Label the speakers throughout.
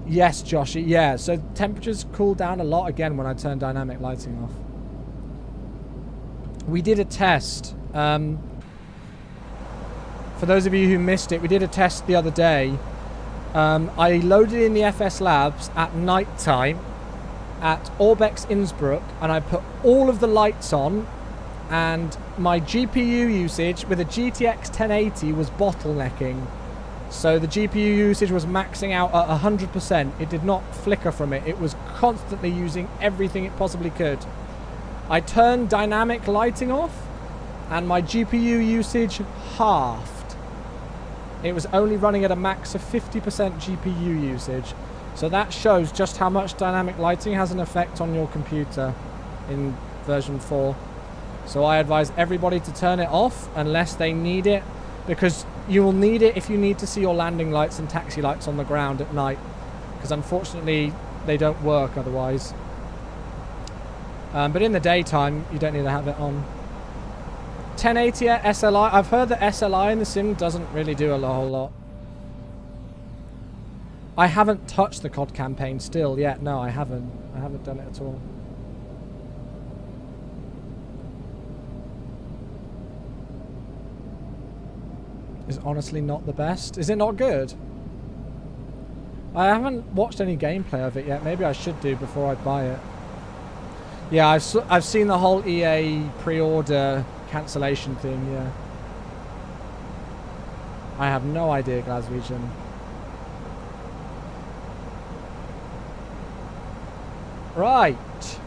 Speaker 1: Yes, Joshy. Yeah, so temperatures cool down a lot again when I turn dynamic lighting off. We did a test. For those of you who missed it, we did a test the other day. I loaded in the FS Labs at night time at Orbex Innsbruck, and I put all of the lights on, and my GPU usage with a GTX 1080 was bottlenecking. So the GPU usage was maxing out at 100%. It did not flicker from it. It was constantly using everything it possibly could. I turned dynamic lighting off, and my GPU usage halved. It was only running at a max of 50% GPU usage. So that shows just how much dynamic lighting has an effect on your computer in version 4. So I advise everybody to turn it off unless they need it, because you will need it if you need to see your landing lights and taxi lights on the ground at night, because unfortunately they don't work otherwise. But in the daytime, you don't need to have it on. 1080 SLI. I've heard that SLI in the sim doesn't really do a whole lot. I haven't touched the COD campaign still yet. No, I haven't. I haven't done it at all. Is honestly not the best. Is it not good? I haven't watched any gameplay of it yet. Maybe I should do before I buy it. Yeah, I've seen the whole EA pre-order cancellation thing, yeah. I have no idea, Glaswegian. Right.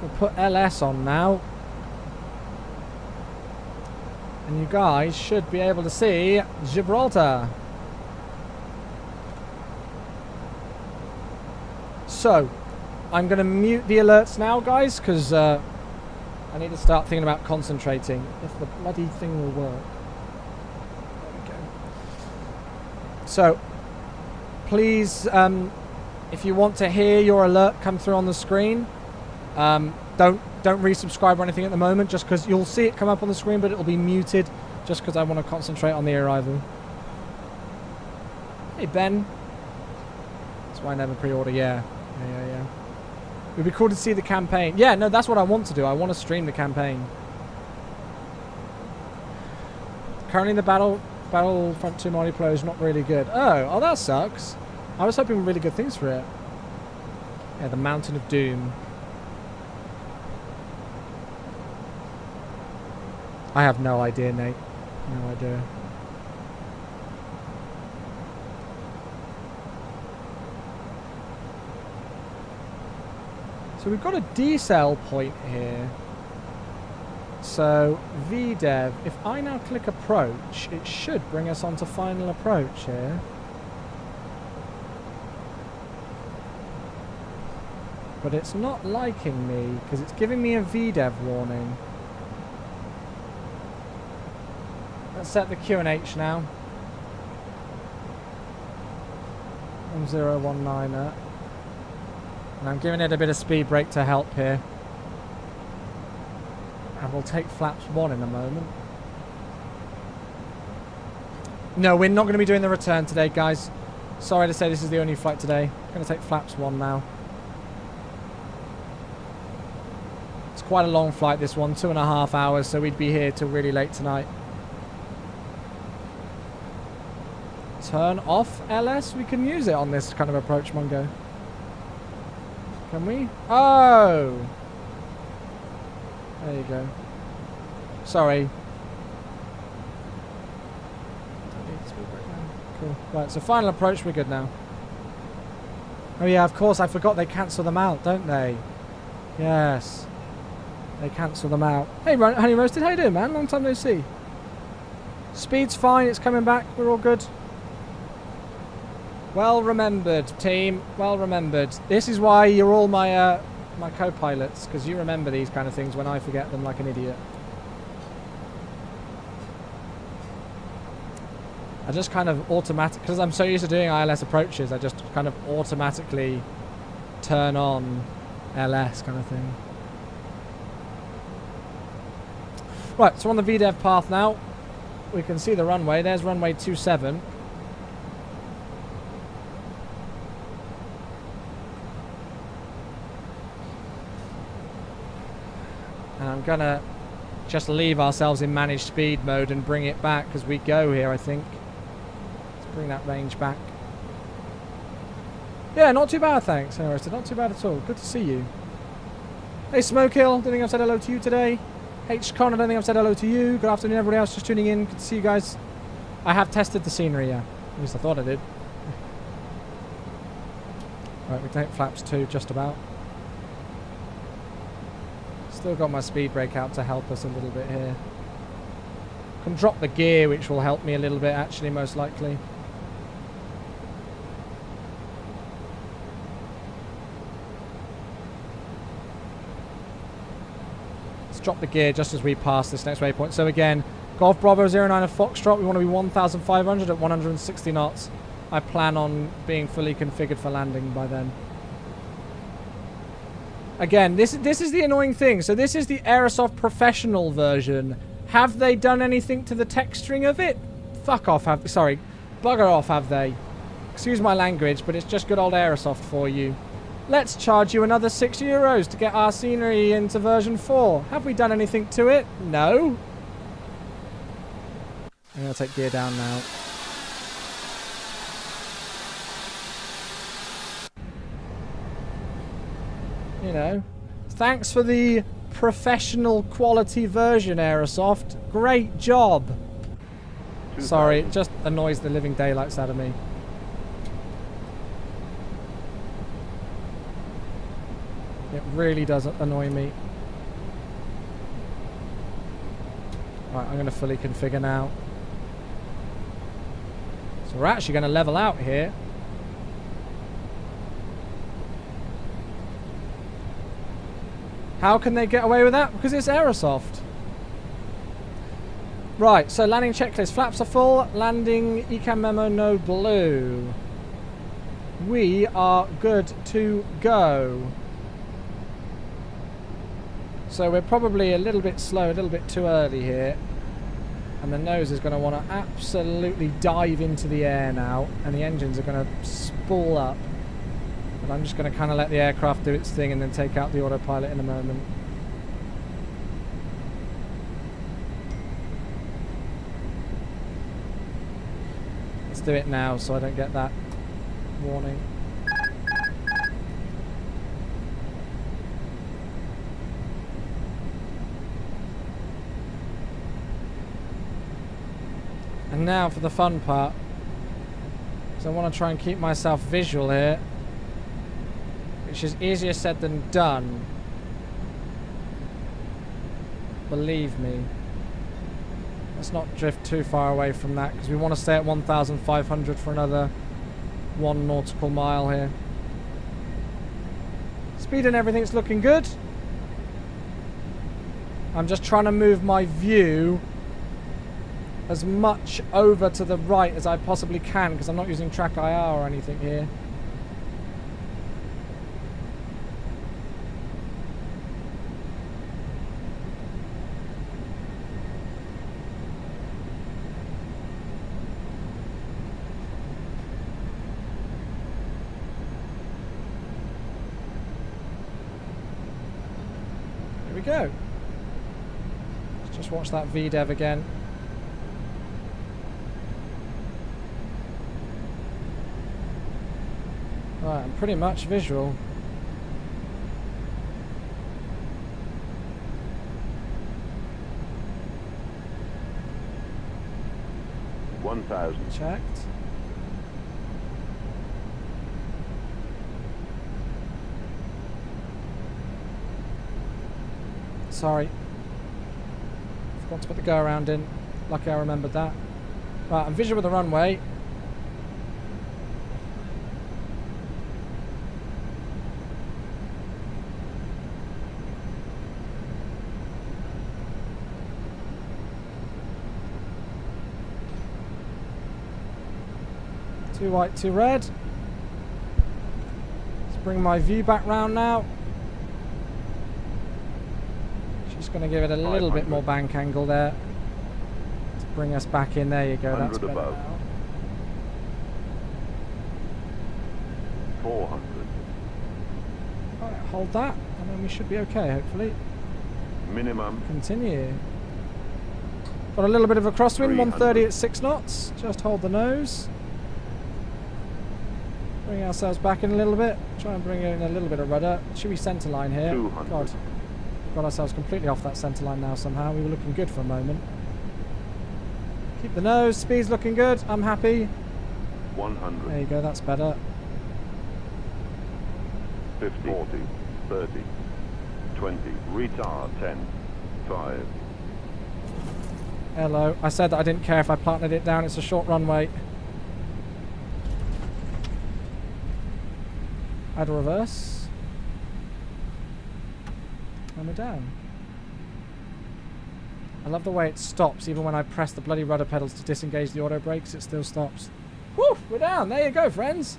Speaker 1: We'll put LS on now. And you guys should be able to see Gibraltar. So, I'm going to mute the alerts now, guys, because I need to start thinking about concentrating. If the bloody thing will work. There we go. So, please, if you want to hear your alert come through on the screen, don't resubscribe or anything at the moment, just because you'll see it come up on the screen, but it'll be muted, just because I want to concentrate on the arrival. Hey, Ben. That's why I never pre-order, yeah. Yeah. It would be cool to see the campaign. Yeah, no, that's what I want to do. I want to stream the campaign. Currently the Battlefront 2 multiplayer is not really good. Oh, that sucks. I was hoping really good things for it. Yeah, the Mountain of Doom. I have no idea, Nate. No idea. So we've got a decel point here. So VDev, if I now click approach, it should bring us onto final approach here. But it's not liking me because it's giving me a VDev warning. Let's set the QNH now. 1019er. And I'm giving it a bit of speed brake to help here. And we'll take flaps 1 in a moment. No, we're not going to be doing the return today, guys. Sorry to say this is the only flight today. I'm going to take flaps 1 now. It's quite a long flight, this one. 2.5 hours, so we'd be here till really late tonight. Turn off LS? We can use it on this kind of approach, Mungo. Can we? Oh! There you go. Sorry. Cool. Right, so final approach, we're good now. Oh yeah, of course, I forgot they cancel them out, don't they? Yes. They cancel them out. Hey, Honey Roasted, how you doing, man? Long time no see. Speed's fine, it's coming back, we're all good. Well remembered, team. Well remembered. This is why you're all my my co-pilots, because you remember these kind of things when I forget them like an idiot. I just kind of automatic, because I'm so used to doing ILS approaches, I just kind of automatically turn on LS kind of thing. Right, so on the VDev path now. we can see the runway. There's runway 27. And I'm gonna just leave ourselves in managed speed mode and bring it back as we go here, I think. Let's bring that range back. Yeah, not too bad, thanks, Harrison. Not too bad at all. Good to see you. Hey, Smokehill. Don't think I've said hello to you today. H-Con, I don't think I've said hello to you. Good afternoon, everybody else just tuning in. Good to see you guys. I have tested the scenery, yeah. At least I thought I did. Right, we take flaps 2 just about. Still got my speed brake out to help us a little bit here. Can drop the gear, which will help me a little bit, actually, most likely. Let's drop the gear just as we pass this next waypoint. So again, Golf Bravo 09 of Foxtrot, we want to be 1,500 at 160 knots. I plan on being fully configured for landing by then. Again, this is the annoying thing. So this is the Aerosoft Professional version. Have they done anything to the texturing of it? Fuck off, sorry. Bugger off, have they? Excuse my language, but it's just good old Aerosoft for you. Let's charge you another €6 to get our scenery into version 4. Have we done anything to it? No. I'm going to take gear down now. You know, thanks for the professional quality version, Aerosoft. Great job. Sorry, it just annoys the living daylights out of me. It really does annoy me. Right, I'm going to fully configure now. So we're actually going to level out here. How can they get away with that? Because it's Aerosoft. Right, so landing checklist. Flaps are full. Landing ECAM memo, no blue. We are good to go. So we're probably a little bit slow, a little bit too early here. And the nose is going to want to absolutely dive into the air now. And the engines are going to spool up. But I'm just going to kind of let the aircraft do its thing and then take out the autopilot in a moment. Let's do it now so I don't get that warning. And now for the fun part. Because I want to try and keep myself visual here. Which is easier said than done. Believe me. Let's not drift too far away from that because we want to stay at 1,500 for another 1 nautical mile here. Speed and everything's looking good. I'm just trying to move my view as much over to the right as I possibly can because I'm not using track IR or anything here. Go. Let's just watch that VDEV again. Right, I'm pretty much visual. Checked. Sorry. Forgot to put the go around in. Lucky I remembered that. Right, I'm visual with the runway. Too white, too red. Let's bring my view back round now. Just going to give it a little bit more bank angle there. bring us back in. There you go. That's better
Speaker 2: above.
Speaker 1: now.
Speaker 2: 400.
Speaker 1: All right, hold that, and then we should be okay, hopefully.
Speaker 2: Minimum.
Speaker 1: Continue. Got a little bit of a crosswind,
Speaker 2: 300.
Speaker 1: 130 at 6 knots. Just hold the nose. Bring ourselves back in a little bit. Try and bring in a little bit of rudder. Should we centre line here?
Speaker 2: 200.
Speaker 1: God. Got ourselves completely off that centre line now somehow. We were looking good for a moment. Keep the nose. Speed's looking good. I'm happy.
Speaker 2: 100.
Speaker 1: There you go. That's better.
Speaker 2: 50. 40. 30. 20. Retard. 10. 5.
Speaker 1: Hello. I said that I didn't care if I planted it down. It's a short runway. Idle reverse. And we're down. I love the way it stops. Even when I press the bloody rudder pedals to disengage the auto brakes, it still stops. Woo! We're down. There you go, friends.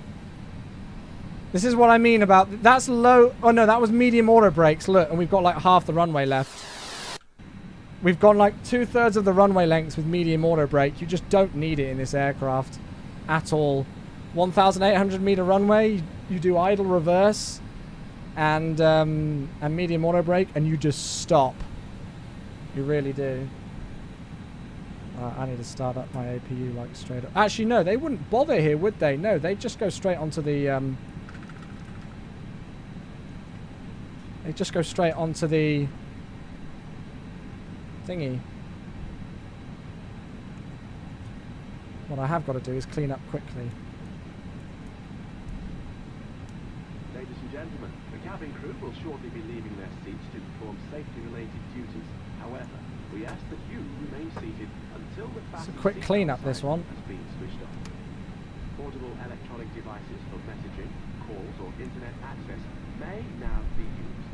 Speaker 1: This is what I mean about... That's low... Oh, no, that was medium auto brakes. Look, and we've got like half the runway left. We've gone like 2/3 of the runway lengths with medium auto brake. You just don't need it in this aircraft at all. 1,800 meter runway, you do idle reverse and medium auto brake, and you just stop. You really do. I need to start up my APU like straight up. Actually, no, they wouldn't bother here, would they? No, they'd just go straight onto the... they just go straight onto the thingy. What I have got to do is clean up quickly.
Speaker 3: Ladies and gentlemen, the cabin crew will shortly be leaving their seats to perform safety-related duties. However, we ask that you remain seated until the
Speaker 1: It's a
Speaker 3: fasten
Speaker 1: quick
Speaker 3: seatbelt
Speaker 1: clean-up, this
Speaker 3: sign
Speaker 1: one.
Speaker 3: has been switched off. Portable electronic devices for messaging, calls, or internet access may now be used.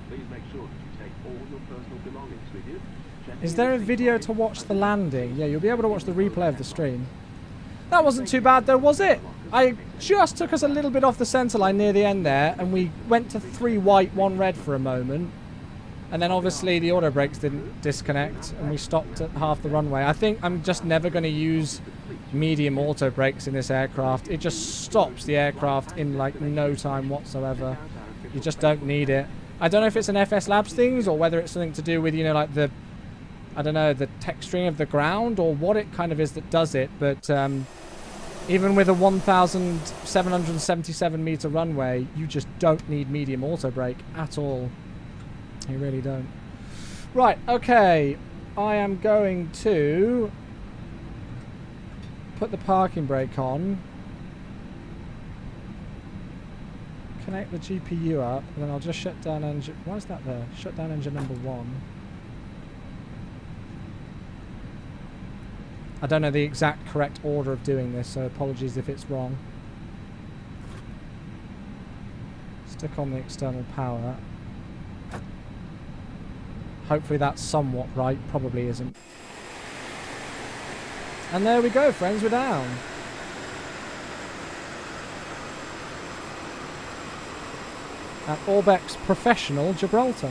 Speaker 3: Please make sure that you take all your personal belongings with you.
Speaker 1: Is there a video to watch the landing? Yeah, you'll be able to watch the replay of the stream. That wasn't too bad though, was it? I just took us a little bit off the centre line near the end there, and we went to 3 white, 1 red for a moment. And then obviously the auto brakes didn't disconnect, and we stopped at half the runway. I think I'm just never going to use medium auto brakes in this aircraft. It just stops the aircraft in like no time whatsoever. You just don't need it. I don't know if it's an FS Labs thing, or whether it's something to do with, you know, like the, I don't know, the texturing of the ground, or what it kind of is that does it. But even with a 1,777 meter runway, you just don't need medium auto brake at all. You really don't. Right, okay. I am going to put the parking brake on. Connect the GPU up, and then I'll just shut down engine... Why is that there? Shut down engine number 1. I don't know the exact correct order of doing this, so apologies if it's wrong. Stick on the external power. Hopefully that's somewhat right. Probably isn't. And there we go, friends. We're down. At Orbex Professional Gibraltar.